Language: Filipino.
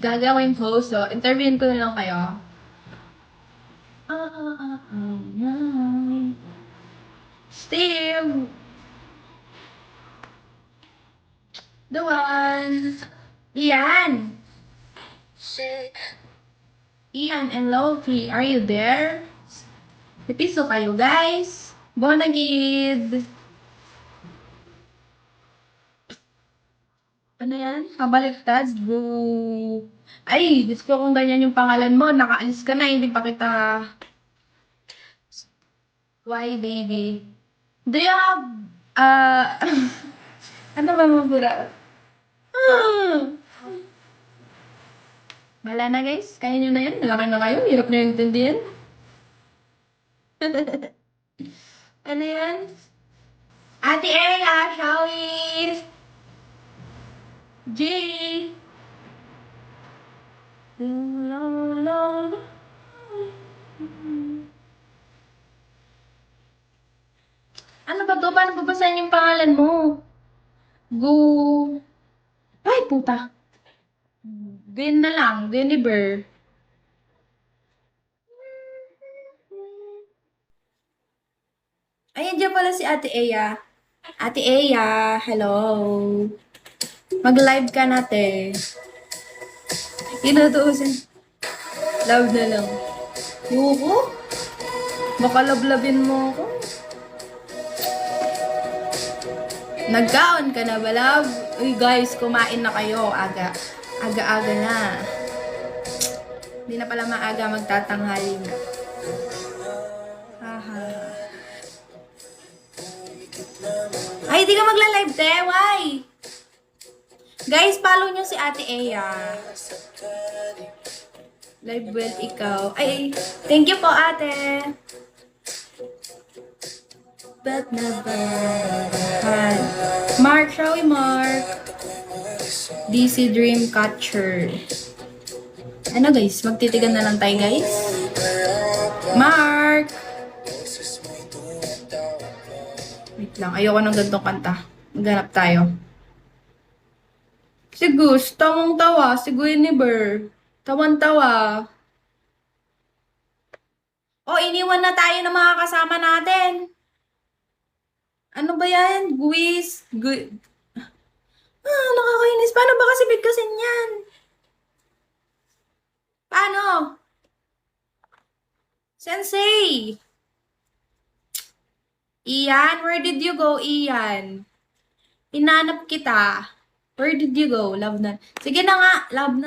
Gagawin ko, so interviewin ko na lang kayo. Steve! The one! Ian! Ian and Loki, are you there? Pipiso kayo, guys. Bonagid! Ano yan? Pabaliktad? Boo! Ay, Diyos ko kung ganyan yung pangalan mo. Nakaalis ka na, hindi pa kita... Why, baby? Do you have... ano ba mabura? Wala na, guys. Kaya nyo na yan. Malaki na kayo. Hirap na yung intindihan. Ano yan? Ate Ella, shall we? G. Ano ba to? Paano babasahin yung pangalan mo? Gu... Ay, puta. Gin na lang. Giniber. Ayan dyan pala si Ate Eya. Ate Eya, hello. Mag-live ka natin. Inutuusin. Love na lang. Yuko? Baka lablabin mo ako. Nagkaon ka na ba, love? Uy, guys, kumain na kayo. Aga. Aga-aga na. Hindi na pala maaga, magtatanghali na. Aha. Ay, di ka magla-live, te. Why? Guys, follow nyo si Ate Eya. Live well, ikaw. Ay, thank you po, ate. But never had. Mark, shall we, Mark? DC Dreamcatcher. Ano, guys? Magtitigan na lang tayo, guys. Mark! Wait lang. Ayoko ng gantong kanta. Maghanap tayo. Si Gus, tawang-tawa. Si Guinevere. Tawan-tawa. Oh, iniwan na tayo ng mga kasama natin. Ano ba yan? Nakakainis. Paano ba kasi bigkasin yan? Paano? Sensei! Ian, where did you go, Ian? Hinanap kita. Where did you go? Love na. Sige na nga, love na.